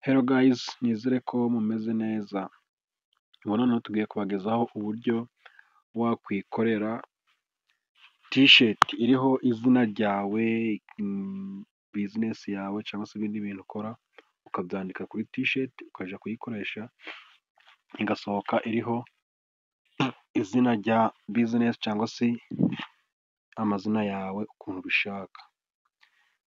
Hello guys, nizere ko mumeze neza. Ubu noneho tugiye kubagezaho uburyo wakwikorera t-shirt iriho izina ryawe, business yawe cyangwa se ibindi bintu ukora, ukabyandika kuri t-shirt ukajya kuyikoresha igasohoka iriho izina rya business cyangwa se amazina yawe ukuntu ubishaka.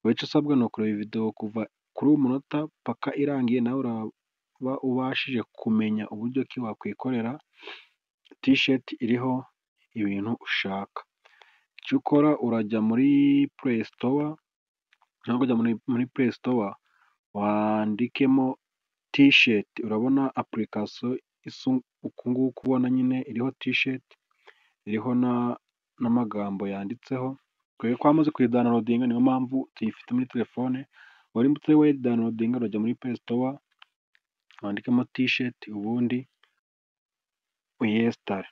Wowe icyo usabwa ni ukureba video kuva kuri uyu munota paka irangiye, nawe uraba ubashije kumenya uburyo ki wakwikorera t-shirt iriho ibintu ushaka. Icyo ukora urajya muri play store, muri play store wandikemo t-shirt, urabona application isa uku nguku ubona nyine iriho t-shirt, iriho n'amagambo yanditseho. Twebwe twamaze kuyidownloadinga niyo mpamvu tuyifite muri telefone. Waramutse wayidownloadinga urajya muri play store wandikamo t-shirt ubundi uyinstall.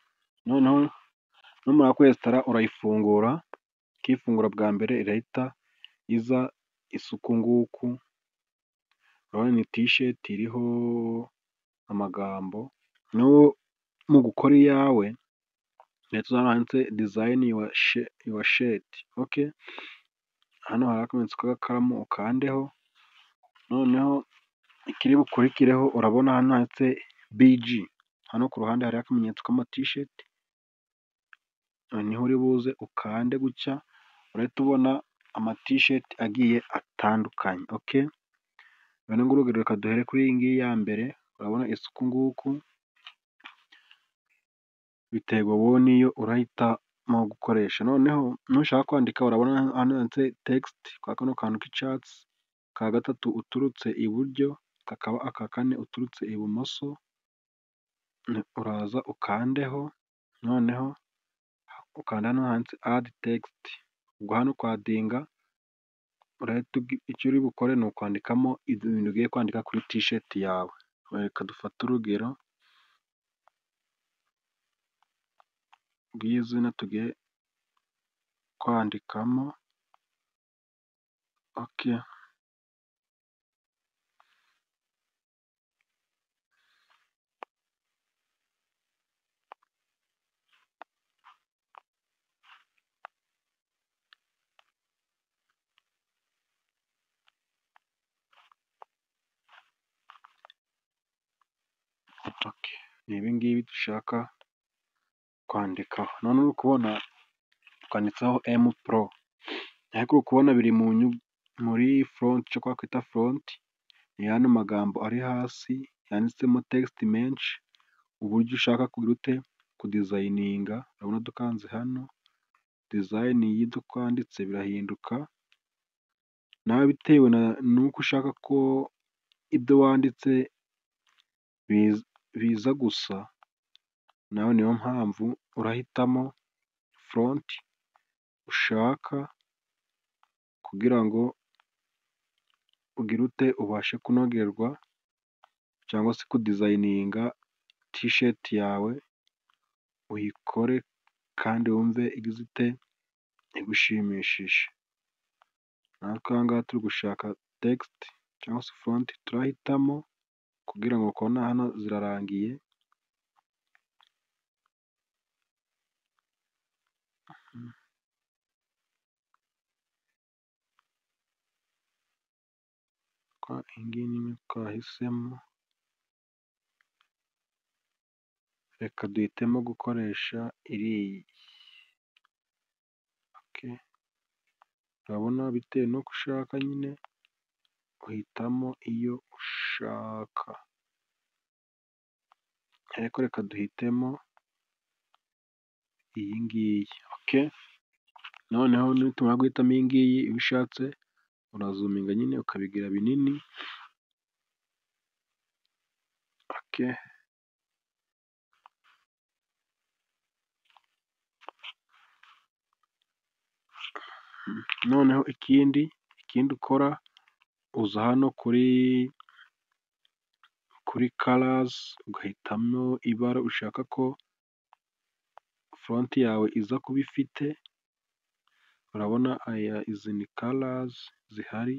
Noneho numara kuyinstall urayifungura, ukifungura bwa mbere irahita iza isa uku nguku. Urabona ni t-shirt iriho amagambo. Mu gukora iyawe handitse design your shirt. Okay, hano hari akamenyetso k'agakaramu ukandeho. Noneho ikiri bukurikireho urabona hano handitse BG. Hano ku ruhande hari akamenyetso k'ama t-shirt, niho uri buze ukande gutya, urahita ubona ama t-shirt agiye atandukanye. Okay, none urugero reka duhere kuri iyi ngiyi ya mbere, urabona isa uku nguku. Biterwa wowe n'iyo urahitamo gukoresha. Noneho nushaka kwandika urabona hano handitse text kwa kano kantu k'icyatsi, ka gatatu uturutse iburyo kakaba aka kane uturutse ibumoso, uraza ukandeho. Noneho ukanda hano handitse add text, ubwo hano kwadinga icyo uri bukore ni ukwandikamo ibintu ugiye kwandika kuri t-shirt yawe. Reka dufate urugero rw'izina tugiye kwandikamo. Okay, ni ibi ngibi dushaka kwandikaho. None uri kubona twanditseho M Pro, ariko uri kubona biri muri front, icyo twakwita front. Ni ano magambo ari hasi yanditsemo text menshi, uburyo ushaka kugira ute kudizayininga. Urabona dukanze hano design y'ibyo twanditse birahinduka, nawe bitewe nuko ushaka ko ibyo wanditse biza gusa, nawe niyo mpamvu urahitamo front ushaka kugira ngo ugire ute ubashe kunogerwa cyangwa se kudizayininga t-shirt yawe, uyikore kandi wumve igize ute igushimishije. Natwe aha ngaha turi gushaka text cyangwa se front, turahitamo kugira ngo ukabona hano zirarangiye. Iyi ngiyi niyo twahisemo, reka duhitemo gukoresha iriya. Okay, urabona bitewe n'uko ushaka nyine uhitamo iyo ushaka, ariko reka duhitemo iyi ngiyi. Okay, noneho nitumara guhitamo iyi ngiyi, iyo ushatse urazuminga nyine ukabigira binini. Okay, noneho ikindi ukora uza hano kuri colors, ugahitamo ibara ushaka ko front yawe iza kuba ifite. Urabona izi ni colors zihari,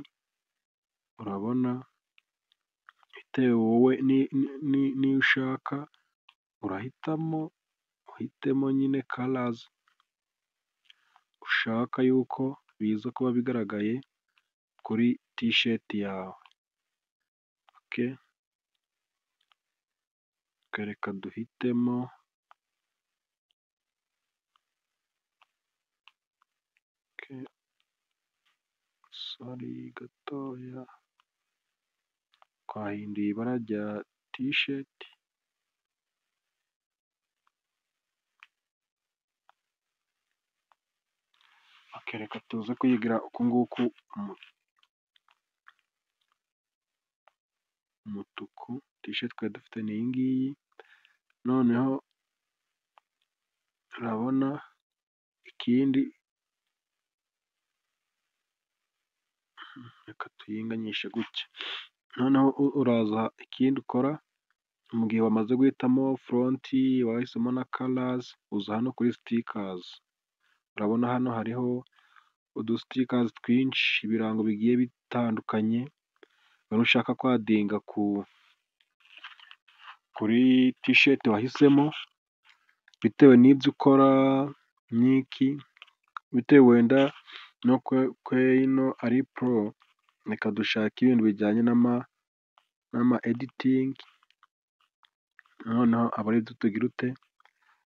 urabona bitewe wowe n'iyo ushaka, urahitamo uhitemo nyine karazi ushaka yuko biza kuba bigaragaye kuri tisheti yawe. Reka duhitemo sori gatoya, twahinduye ibara rya tisheti. Reka tuze kuyigira uku nguku, umutuku. Tisheti twari dufite ni iyi ngiyi, noneho urabona ikindi, reka tuyinganyishe gutya. Noneho uraza ikindi ukora mu gihe wamaze guhitamo foronti, wahisemo na karazi, uza hano kuri sitikazi. Urabona hano hariho udusitikazi twinshi, ibirango bigiye bitandukanye, waba ushaka kwadinga kuri tisheti wahisemo, bitewe n'ibyo ukora n'iki, bitewe wenda no ko ino ari poro, reka dushake ibintu bijyanye n'ama editingi, noneho aba aribyo tugira ute,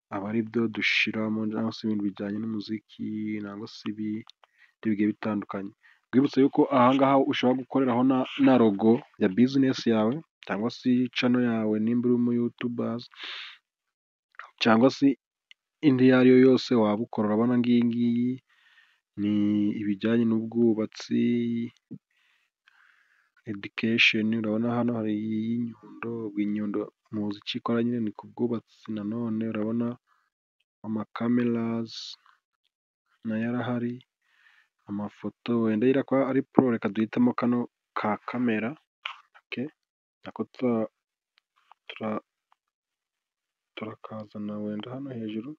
aba aribyo dushyiramo, cyangwa se ibintu bijyanye n'umuziki, cyangwa se ibindi bigiye bitandukanye. Twibutse yuko aha ngaha ushobora gukoreraho na logo ya bizinesi yawe, cyangwa se cano yawe nimba uri umuyutubazi, cyangwa se indi iyo ari yo yose waba ukora. Urabona ngiyi ngiyi ni ibijyanye n'ubwubatsi, edikesheni. Urabona hano hari iy'inyundo, inyundo muzi icyo ikora nyine, ni ku bwubatsi. Nanone urabona amakamerazi nayo arahari, amafoto wenda ko ari poro, reka duhitemo kano ka kamera, nako turakazana wenda hano hejuru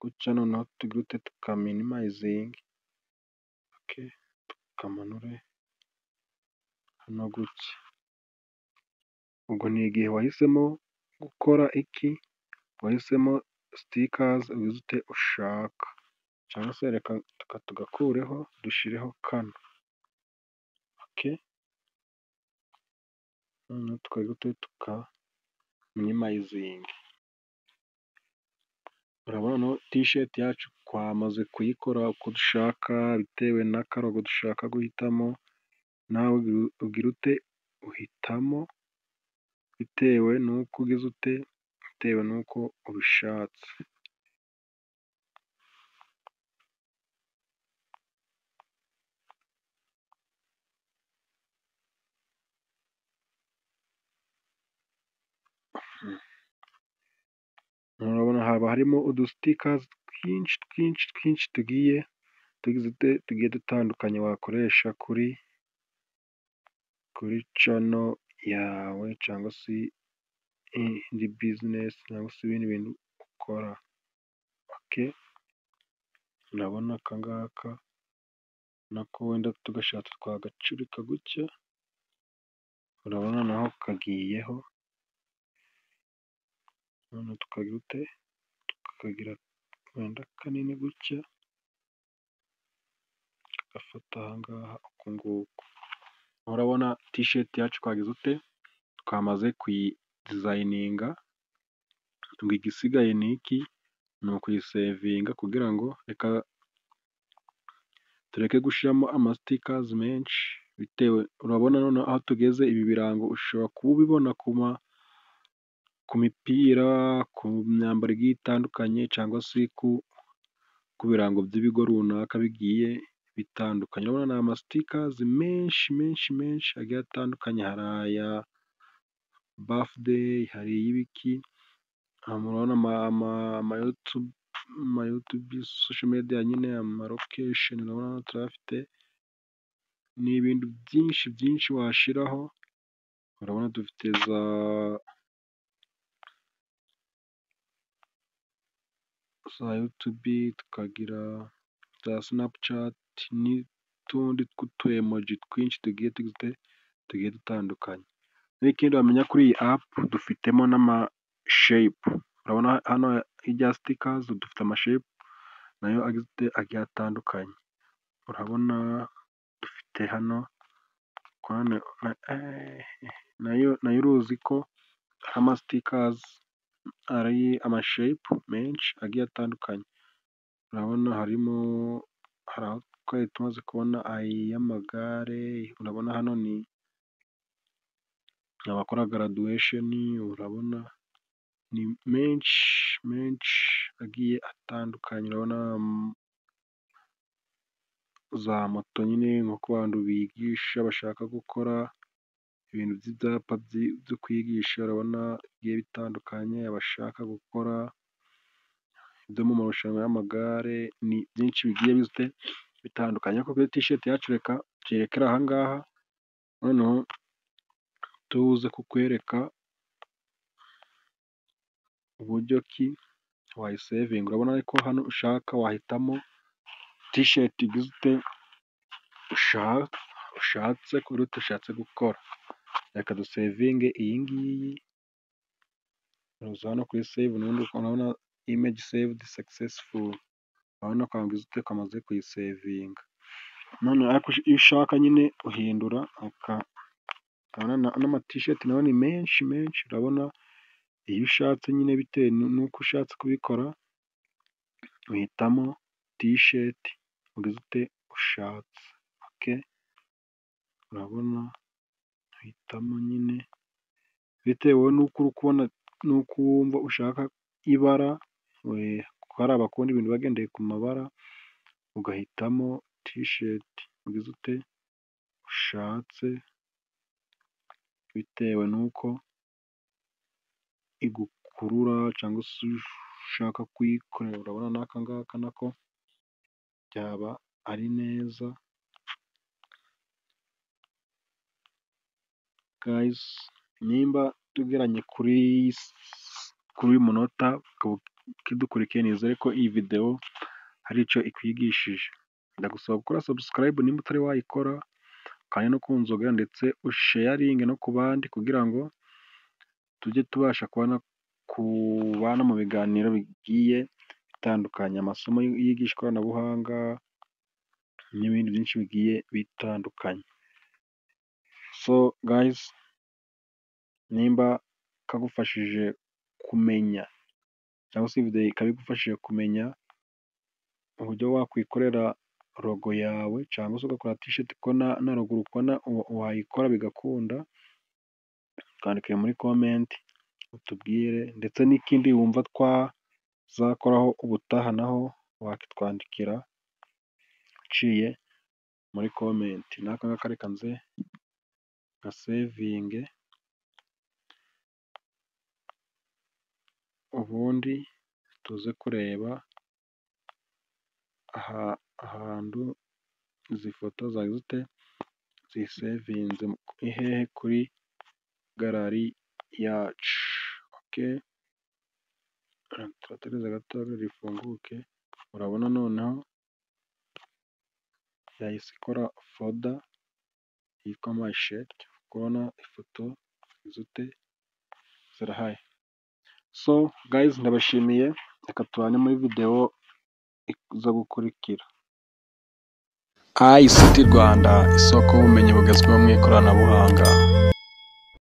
gutya, noneho tugire ute, tukaminimayizinge, tukamanure hano gutya. Ubwo ni igihe wahisemo gukora iki, wahisemo sitikazi ugize ute ushaka, cyangwa se reka tugakureho dushyireho kano. Noneho tukagira ute, tukaminimayizinga. Urabona tisheti yacu twamaze kuyikora uko dushaka, bitewe n'akarogo dushaka guhitamo. Nawe ugira ute, uhitamo bitewe n'uko ugize ute, bitewe n'uko ubishatse. Urabona haba harimo udusitikazi twinshi tugiye dutandukanye, wakoresha kuri cano yawe, cyangwa se indi bizinesi, cyangwa se ibindi bintu ukora. Urabona aka ngaka nako wenda tugashatse twagacurika gutya, urabona naho kagiyeho. Noneho tukagira ute, tukagira wenda kanini gutya, tugafata aha ngaha uku nguku. Urabona tisheti yacu twagize ute, twamaze kuyidizayininga. Ngo igisigaye ni iki, ni ukuyisevinga, kugira ngo reka tureke gushyiramo amasitikazi menshi, bitewe. Urabona noneho aho tugeze, ibi birango ushobora kuba ubibona ku mipira, ku myambaro igiye itandukanye, cyangwa se ku birango by'ibigo runaka bigiye bitandukanye. Urabona ni amasitikazi menshi agiye atandukanye, hari aya bafudeyi, hari iy'ibiki. Murabona amayutubi, sosho mediya nyine, amalokesheni, urabona turayafite, n'ibindi byinshi washyiraho. Urabona dufite za yutubi, tukagira za sinapucati, n'utundi tw'utu emoji twinshi tugiye dutandukanye. n'ikindi wamenya kuri iyi apu dufitemo n'amashepu, urabona hano hirya ya sitikazi dufite amashepu nayo agiye atandukanye, urabona dufite hano nayo uruzi ko amasitikazi ari amashepu menshi agiye atandukanye, urabona harimo hari aho twari tumaze kubona ay'amagare, urabona hano ni abakora garaduwesheni, urabona ni menshi agiye atandukanye, urabona za moto nyine nko ku bantu bigisha bashaka gukora ibintu by'ibyapa byo kwigisha, urabona bigiye bitandukanye, abashaka gukora ibyo mu marushanwa y'amagare, ni byinshi bigiye bitandukanye, ariko kuri tisheti yacu reka tuyirekere aha ngaha, noneho tuze kukwereka uburyo ki wayisevinga, urabona ariko hano ushaka wahitamo tisheti ushatse kuri ushatse gukora, reka dusevinge iyi ngiyi, uza hano kuri save, urabona imeji sevudi sakisesifuli, urabona ko kamaze kuyisevinga, none ariko iyo ushaka nyine uhindura n'amatisheti nayo ni menshi, urabona iyo ushatse nyine bitewe n'uko ushatse kubikora, uhitamo tisheti ushatse, urabona uhitamo nyine bitewe n'uko uri kubona n'uko wumva ushaka ibara, kuko hari abakunda ibintu bagendeye ku mabara, ugahitamo tisheti ushatse bitewe n'uko igukurura cyangwa se ushaka kuyikorera, urabona n'aka ngaka nako byaba ari neza. Gayizi, nimba tugeranye kuri uyu munota ukidukurikiye, nizere ko iyi videwo hari icyo ikwigishije, ndagusaba gukora sabusikarayibu nimba utari wayikora, kandi no kunzogera, ndetse usheyaringe no ku bandi, kugira ngo tujye tubasha kubana mu biganiro bigiye bitandukanye, amasomo yigisha ikoranabuhanga n'ibindi byinshi bigiye bitandukanye. So gayizi, nimba kagufashije kumenya cyangwa se videwo ikaba igufashije kumenya uburyo wakwikorera logo yawe, cyangwa se ugakora tisheti ko na logo ukabona wayikora bigakunda, twandikire muri komenti utubwire, ndetse n'ikindi wumva twazakoraho ubutaha naho wakitwandikira uciye muri komenti, n'aka ngaka reka nze ngasevinge, ubundi tuze kureba ahantu izi foto zisevinze hehe kuri galari yacu. Turategereza gato rifunguke, urabona noneho yahise ikora foda yitwa mayisheti, kubona ifoto zirahari. So gayizi, ndabashimiye, reka tubane muri videwo zo gukurikira. ICT Rwanda, isoko y'ubumenyi bugezweho mu ikoranabuhanga.